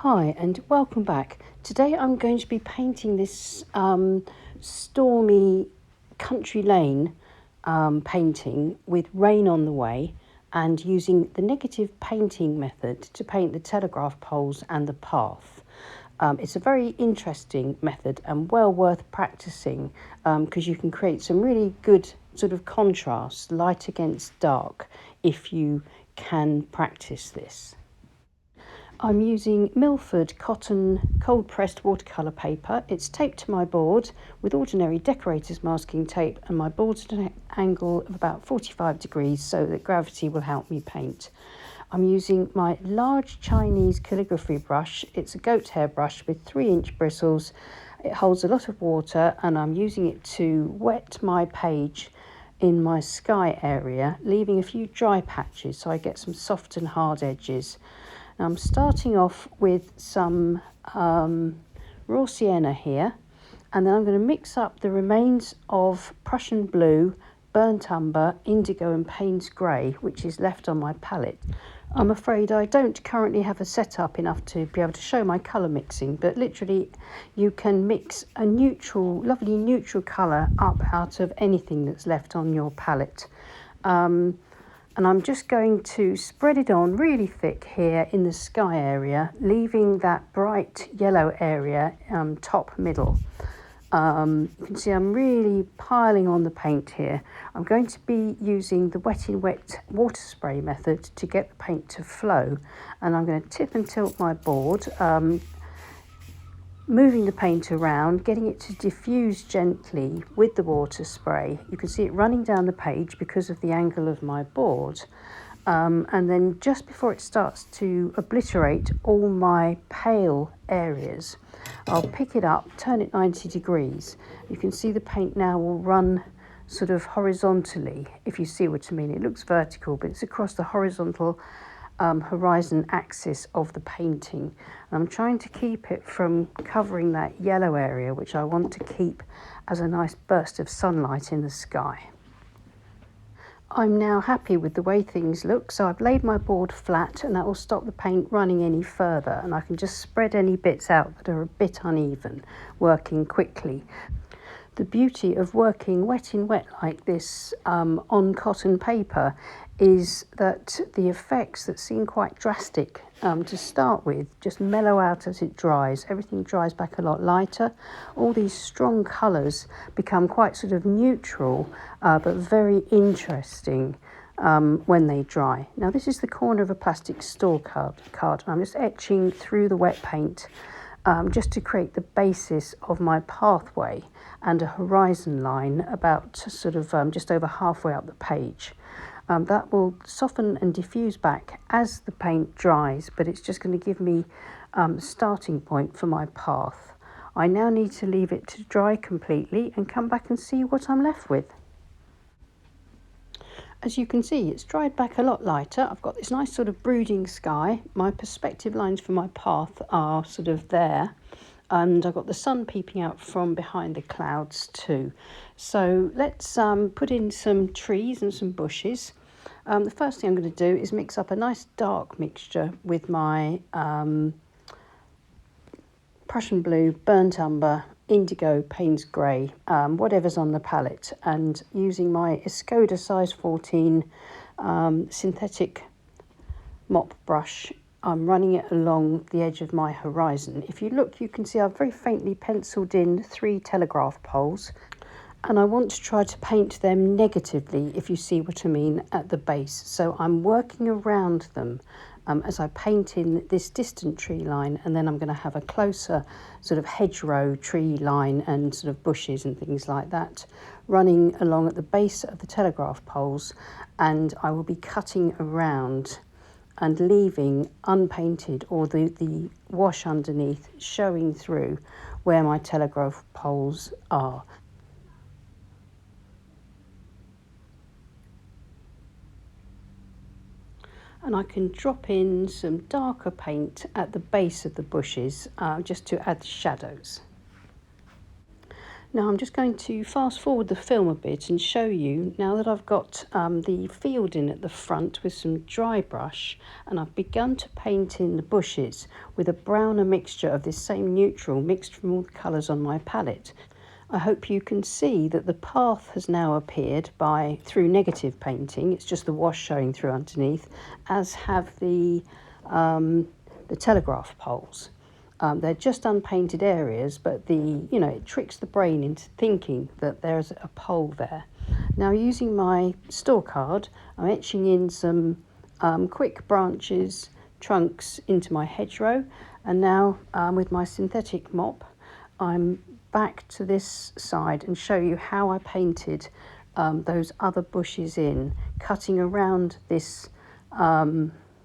Hi and welcome back. Today I'm going to be painting this stormy country lane painting with rain on the way and using the negative painting method to paint the telegraph poles and the path. It's a very interesting method and well worth practicing because you can create some really good sort of contrast, light against dark, if you can practice this. I'm using Millford cotton cold pressed watercolour paper. It's taped to my board with ordinary decorators masking tape, and my board's at an angle of about 45 degrees so that gravity will help me paint. I'm using my large Chinese calligraphy brush. It's a goat hair brush with 3-inch bristles. It holds a lot of water and I'm using it to wet my page in my sky area, leaving a few dry patches so I get some soft and hard edges. Now I'm starting off with some raw sienna here, and then I'm going to mix up the remains of Prussian blue, burnt umber, indigo and Paynes grey, which is left on my palette. I'm afraid I don't currently have a setup enough to be able to show my colour mixing, but literally you can mix a neutral, lovely neutral colour up out of anything that's left on your palette. And I'm just going to spread it on really thick here in the sky area, leaving that bright yellow area top middle. You can see I'm really piling on the paint here. I'm going to be using the wet in wet water spray method to get the paint to flow, and I'm going to tip and tilt my board, moving the paint around, getting it to diffuse gently with the water spray. You can see it running down the page because of the angle of my board. And then just before it starts to obliterate all my pale areas, I'll pick it up, turn it 90 degrees. You can see the paint now will run sort of horizontally, if you see what I mean. It looks vertical, but it's across the horizontal horizon axis of the painting. And I'm trying to keep it from covering that yellow area, which I want to keep as a nice burst of sunlight in the sky. I'm now happy with the way things look, so I've laid my board flat, and that will stop the paint running any further, and I can just spread any bits out that are a bit uneven, working quickly. The beauty of working wet in wet like this on cotton paper is that the effects that seem quite drastic to start with just mellow out as it dries. Everything dries back a lot lighter. All these strong colours become quite sort of neutral but very interesting when they dry. Now this is the corner of a plastic store card. I'm just etching through the wet paint just to create the basis of my pathway and a horizon line about sort of just over halfway up the page. That will soften and diffuse back as the paint dries, but it's just going to give me the starting point for my path. I now need to leave it to dry completely and come back and see what I'm left with. As you can see, it's dried back a lot lighter. I've got this nice sort of brooding sky. My perspective lines for my path are sort of there, and I've got the sun peeping out from behind the clouds too. So let's put in some trees and some bushes. The first thing I'm going to do is mix up a nice dark mixture with my Prussian blue, burnt umber, indigo, Paynes grey, whatever's on the palette, and using my Escoda size 14 synthetic mop brush, I'm running it along the edge of my horizon. If you look, you can see I've very faintly penciled in 3 telegraph poles, and I want to try to paint them negatively, if you see what I mean, at the base. So I'm working around them as I paint in this distant tree line, and then I'm going to have a closer sort of hedgerow tree line and sort of bushes and things like that running along at the base of the telegraph poles, and I will be cutting around and leaving unpainted, or the wash underneath showing through where my telegraph poles are. And I can drop in some darker paint at the base of the bushes just to add shadows. Now I'm just going to fast forward the film a bit and show you, now that I've got the field in at the front with some dry brush, and I've begun to paint in the bushes with a browner mixture of this same neutral mixed from all the colours on my palette. I hope you can see that the path has now appeared through negative painting. It's just the wash showing through underneath, as have the telegraph poles. They're just unpainted areas, but it tricks the brain into thinking that there's a pole there. Now, using my store card, I'm etching in some quick branches, trunks into my hedgerow, and now with my synthetic mop, I'm back to this side and show you how I painted those other bushes in, cutting around this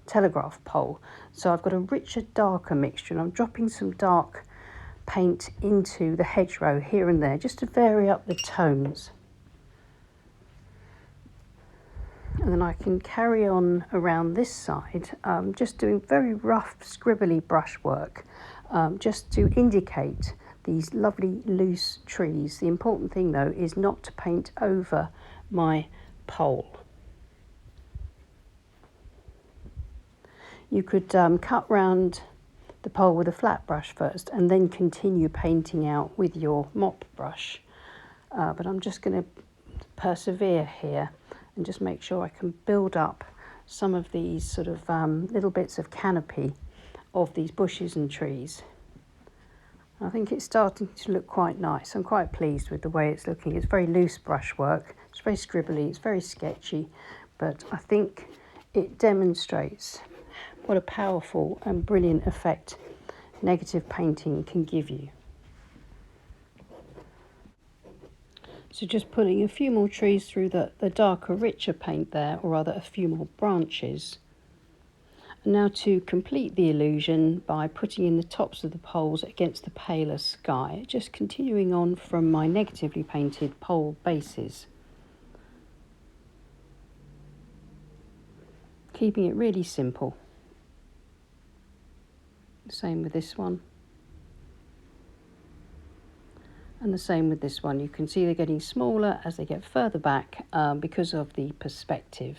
telegraph pole. So I've got a richer, darker mixture, and I'm dropping some dark paint into the hedgerow here and there just to vary up the tones. And then I can carry on around this side, just doing very rough, scribbly brushwork, just to indicate these lovely loose trees. The important thing though is not to paint over my pole. You could cut round the pole with a flat brush first and then continue painting out with your mop brush. But I'm just going to persevere here and just make sure I can build up some of these sort of little bits of canopy of these bushes and trees. I think it's starting to look quite nice. I'm quite pleased with the way it's looking. It's very loose brushwork. It's very scribbly. It's very sketchy, but I think it demonstrates what a powerful and brilliant effect negative painting can give you. So just putting a few more trees through the darker, richer paint there, or rather a few more branches. And now to complete the illusion by putting in the tops of the poles against the paler sky, just continuing on from my negatively painted pole bases. Keeping it really simple. Same with this one. And the same with this one. You can see they're getting smaller as they get further back because of the perspective.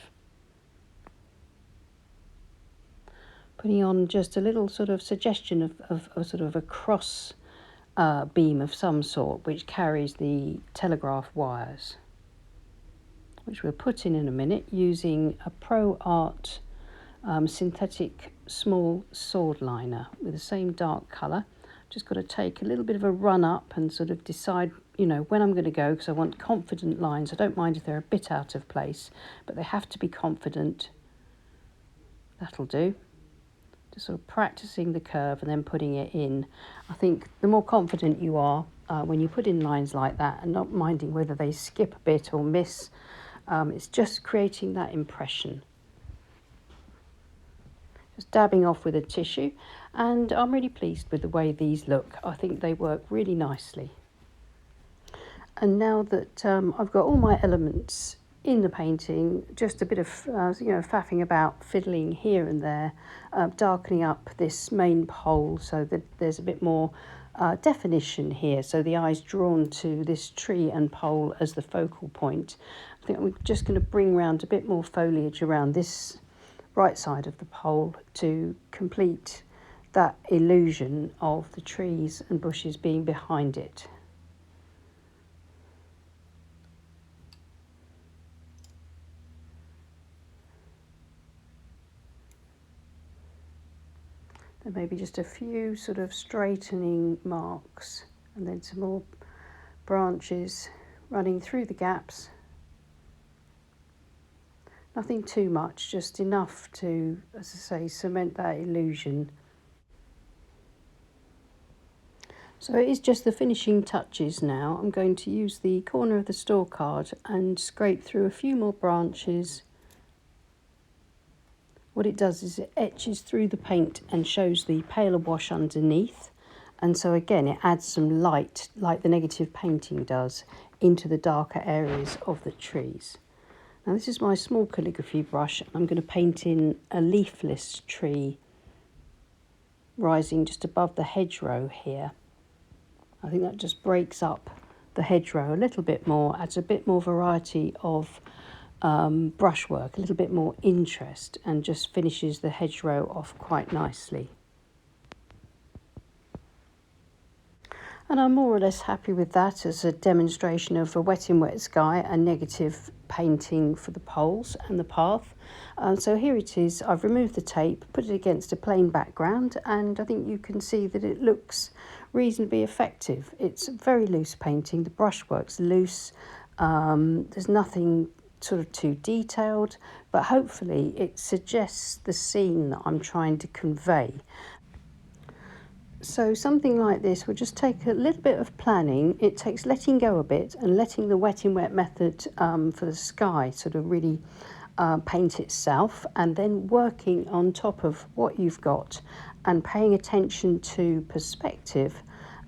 Putting on just a little sort of suggestion of sort of a cross beam of some sort which carries the telegraph wires, which we'll put in a minute using a Pro Art synthetic small sword liner with the same dark colour. Just got to take a little bit of a run up and sort of decide, when I'm going to go, because I want confident lines. I don't mind if they're a bit out of place, but they have to be confident. That'll do. Just sort of practicing the curve and then putting it in. I think the more confident you are when you put in lines like that, and not minding whether they skip a bit or miss, it's just creating that impression. Just dabbing off with a tissue, and I'm really pleased with the way these look. I think they work really nicely. And now that I've got all my elements in the painting, just a bit of faffing about, fiddling here and there, darkening up this main pole so that there's a bit more definition here, so the eye's drawn to this tree and pole as the focal point. I think I'm just going to bring round a bit more foliage around this right side of the pole to complete that illusion of the trees and bushes being behind it. There may be just a few sort of straightening marks, and then some more branches running through the gaps. Nothing too much, just enough to, as I say, cement that illusion. So it is just the finishing touches now. I'm going to use the corner of the store card and scrape through a few more branches. What it does is it etches through the paint and shows the paler wash underneath. And so again, it adds some light, like the negative painting does, into the darker areas of the trees. Now this is my small calligraphy brush. I'm going to paint in a leafless tree rising just above the hedgerow here. I think that just breaks up the hedgerow a little bit more, adds a bit more variety of brushwork, a little bit more interest, and just finishes the hedgerow off quite nicely. And I'm more or less happy with that as a demonstration of a wet in wet sky and negative painting for the poles and the path. So here it is. I've removed the tape, put it against a plain background, and I think you can see that it looks reasonably effective. It's very loose painting, the brushwork's loose, there's nothing sort of too detailed, but hopefully it suggests the scene that I'm trying to convey. So something like this will just take a little bit of planning. It takes letting go a bit and letting the wet in wet method for the sky sort of really paint itself, and then working on top of what you've got and paying attention to perspective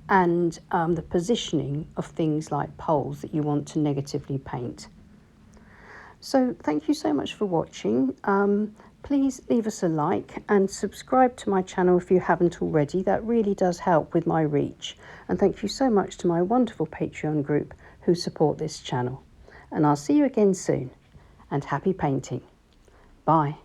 and the positioning of things like poles that you want to negatively paint. So thank you so much for watching. Please leave us a like and subscribe to my channel if you haven't already. That really does help with my reach. And thank you so much to my wonderful Patreon group who support this channel. And I'll see you again soon. And happy painting. Bye.